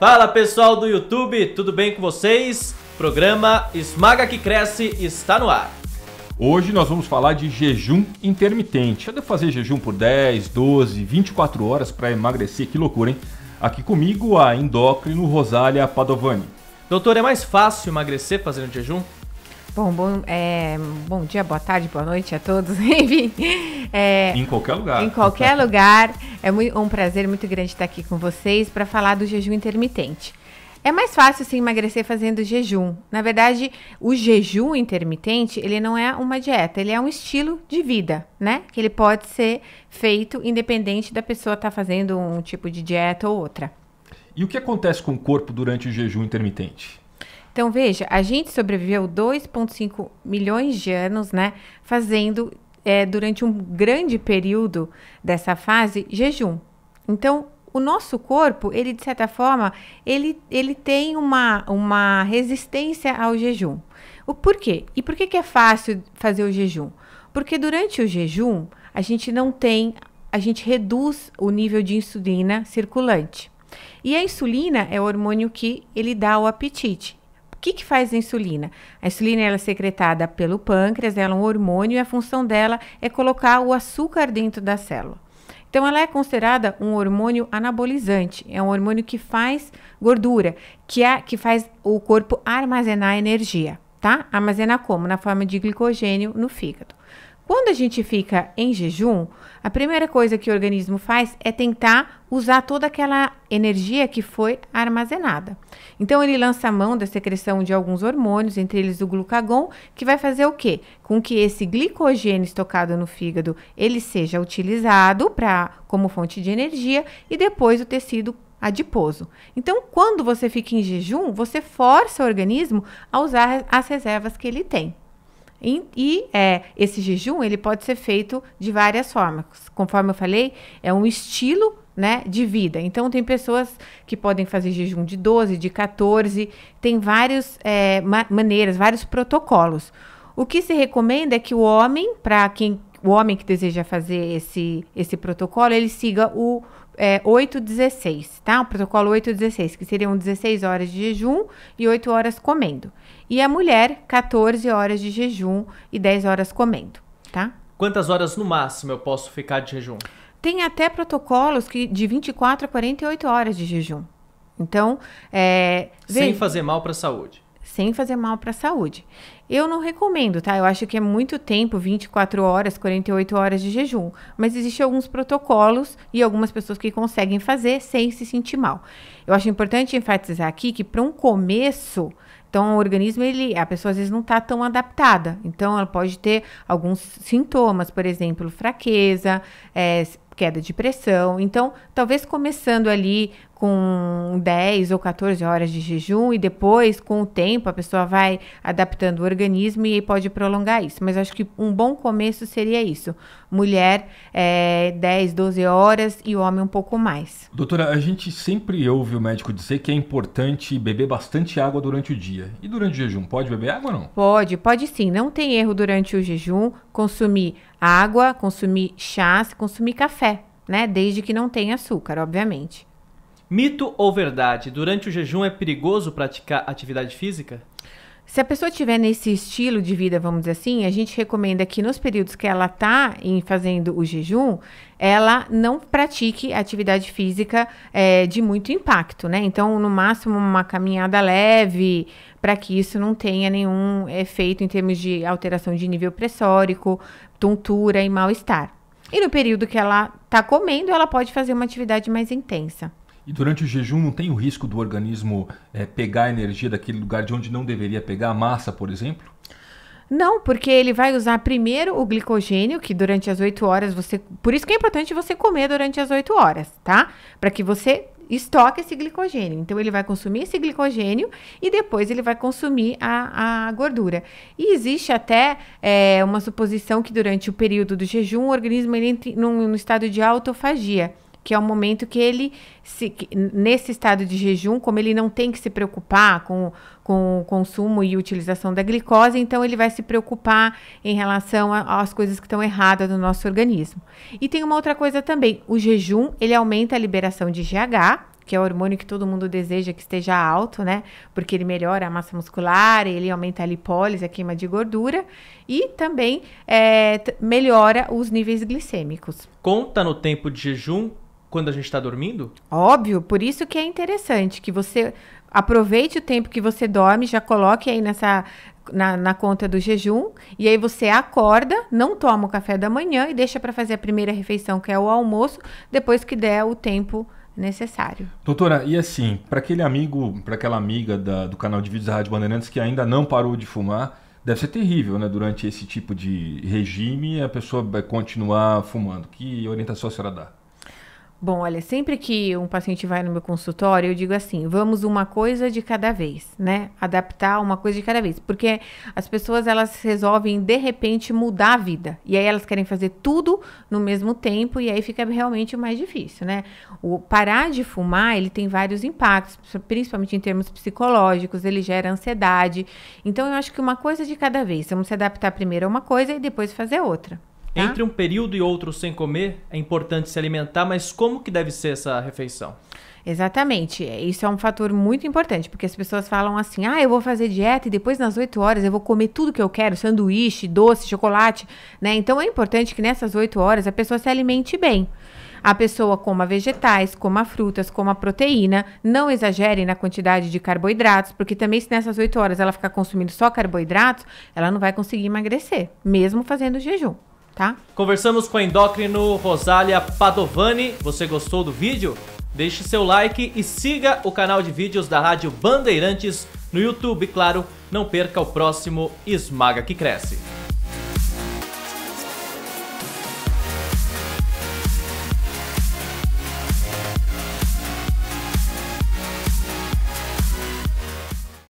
Fala pessoal do YouTube, tudo bem com vocês? Programa Esmaga que Cresce está no ar. Hoje nós vamos falar de jejum intermitente. Já deu fazer jejum por 10, 12, 24 horas para emagrecer, que loucura, hein? Aqui comigo a endócrino Rosália Padovani. Doutor, é mais fácil emagrecer fazendo jejum? Bom dia, boa tarde, boa noite a todos. Enfim, em qualquer lugar. Em qualquer lugar. É um prazer muito grande estar aqui com vocês para falar do jejum intermitente. É mais fácil se emagrecer fazendo jejum. Na verdade, o jejum intermitente, ele não é uma dieta, ele é um estilo de vida, né? Que ele pode ser feito independente da pessoa estar fazendo um tipo de dieta ou outra. E o que acontece com o corpo durante o jejum intermitente? Então, veja, a gente sobreviveu 2,5 milhões de anos, né? Fazendo, durante um grande período dessa fase, jejum. Então, o nosso corpo, ele de certa forma, ele tem uma resistência ao jejum. O porquê? E por que é fácil fazer o jejum? Porque durante o jejum, a gente reduz o nível de insulina circulante. E a insulina é o hormônio que ele dá o apetite. O que faz a insulina? A insulina ela é secretada pelo pâncreas, ela é um hormônio e a função dela é colocar o açúcar dentro da célula. Então, ela é considerada um hormônio anabolizante, é um hormônio que faz gordura, que faz o corpo armazenar energia, tá? Armazenar como? Na forma de glicogênio no fígado. Quando a gente fica em jejum, a primeira coisa que o organismo faz é tentar usar toda aquela energia que foi armazenada. Então, ele lança a mão da secreção de alguns hormônios, entre eles o glucagon, que vai fazer o quê? Com que esse glicogênio estocado no fígado, ele seja utilizado como fonte de energia e depois o tecido adiposo. Então, quando você fica em jejum, você força o organismo a usar as reservas que ele tem. Esse jejum ele pode ser feito de várias formas. Conforme eu falei, é um estilo, né, de vida. Então, tem pessoas que podem fazer jejum de 12, de 14. Tem várias maneiras, vários protocolos. O que se recomenda é que o homem que deseja fazer esse protocolo, ele siga o 8-16, tá? O protocolo 8-16, que seriam 16 horas de jejum e 8 horas comendo. E a mulher, 14 horas de jejum e 10 horas comendo, tá? Quantas horas no máximo eu posso ficar de jejum? Tem até protocolos de 24 a 48 horas de jejum. Então, sem fazer mal para a saúde. Sem fazer mal para a saúde. Eu não recomendo, tá? Eu acho que é muito tempo, 24 horas, 48 horas de jejum. Mas existem alguns protocolos e algumas pessoas que conseguem fazer sem se sentir mal. Eu acho importante enfatizar aqui que para um começo, então o organismo, a pessoa às vezes não está tão adaptada. Então ela pode ter alguns sintomas, por exemplo, fraqueza, queda de pressão. Então, talvez começando ali com 10 ou 14 horas de jejum e depois, com o tempo, a pessoa vai adaptando o organismo e pode prolongar isso. Mas acho que um bom começo seria isso. Mulher, 10, 12 horas e o homem um pouco mais. Doutora, a gente sempre ouve o médico dizer que é importante beber bastante água durante o dia. E durante o jejum, pode beber água ou não? Pode sim. Não tem erro durante o jejum consumir água, consumir chás, consumir café, né? Desde que não tenha açúcar, obviamente. Mito ou verdade? Durante o jejum é perigoso praticar atividade física? Se a pessoa estiver nesse estilo de vida, vamos dizer assim, a gente recomenda que nos períodos que ela está fazendo o jejum, ela não pratique atividade física de muito impacto, né? Então, no máximo, uma caminhada leve, para que isso não tenha nenhum efeito em termos de alteração de nível pressórico, tontura e mal-estar. E no período que ela está comendo, ela pode fazer uma atividade mais intensa. E durante o jejum não tem o risco do organismo pegar a energia daquele lugar de onde não deveria pegar, a massa, por exemplo? Não, porque ele vai usar primeiro o glicogênio, que durante as 8 horas Por isso que é importante você comer durante as 8 horas, tá? Para que você estoque esse glicogênio. Então, ele vai consumir esse glicogênio e depois ele vai consumir a gordura. E existe até uma suposição que durante o período do jejum, o organismo ele entra num estado de autofagia, que é o momento que nesse estado de jejum, como ele não tem que se preocupar com o consumo e utilização da glicose, então ele vai se preocupar em relação às coisas que estão erradas no nosso organismo. E tem uma outra coisa também, o jejum, ele aumenta a liberação de GH, que é o hormônio que todo mundo deseja que esteja alto, né? Porque ele melhora a massa muscular, ele aumenta a lipólise, a queima de gordura e também melhora os níveis glicêmicos. Conta no tempo de jejum quando a gente está dormindo? Óbvio, por isso que é interessante que você aproveite o tempo que você dorme, já coloque aí na conta do jejum, e aí você acorda, não toma o café da manhã e deixa para fazer a primeira refeição, que é o almoço, depois que der o tempo necessário. Doutora, e assim, para aquele amigo, para aquela amiga do canal de vídeos da Rádio Bandeirantes que ainda não parou de fumar, deve ser terrível, né? Durante esse tipo de regime, a pessoa vai continuar fumando. Que orientação a senhora dá? Bom, olha, sempre que um paciente vai no meu consultório, eu digo assim, vamos uma coisa de cada vez, né? Adaptar uma coisa de cada vez. Porque as pessoas, elas resolvem, de repente, mudar a vida. E aí elas querem fazer tudo no mesmo tempo e aí fica realmente mais difícil, né? O parar de fumar, ele tem vários impactos, principalmente em termos psicológicos, ele gera ansiedade. Então, eu acho que uma coisa de cada vez. Vamos se adaptar primeiro a uma coisa e depois fazer outra. Tá? Entre um período e outro sem comer, é importante se alimentar, mas como que deve ser essa refeição? Exatamente, isso é um fator muito importante, porque as pessoas falam assim, eu vou fazer dieta e depois nas 8 horas eu vou comer tudo que eu quero, sanduíche, doce, chocolate, né? Então é importante que nessas 8 horas a pessoa se alimente bem. A pessoa coma vegetais, coma frutas, coma proteína, não exagere na quantidade de carboidratos, porque também se nessas 8 horas ela ficar consumindo só carboidratos, ela não vai conseguir emagrecer, mesmo fazendo jejum. Tá? Conversamos com a endócrino Rosália Padovani. Você gostou do vídeo? Deixe seu like e siga o canal de vídeos da Rádio Bandeirantes no YouTube. Claro, não perca o próximo Esmaga que Cresce.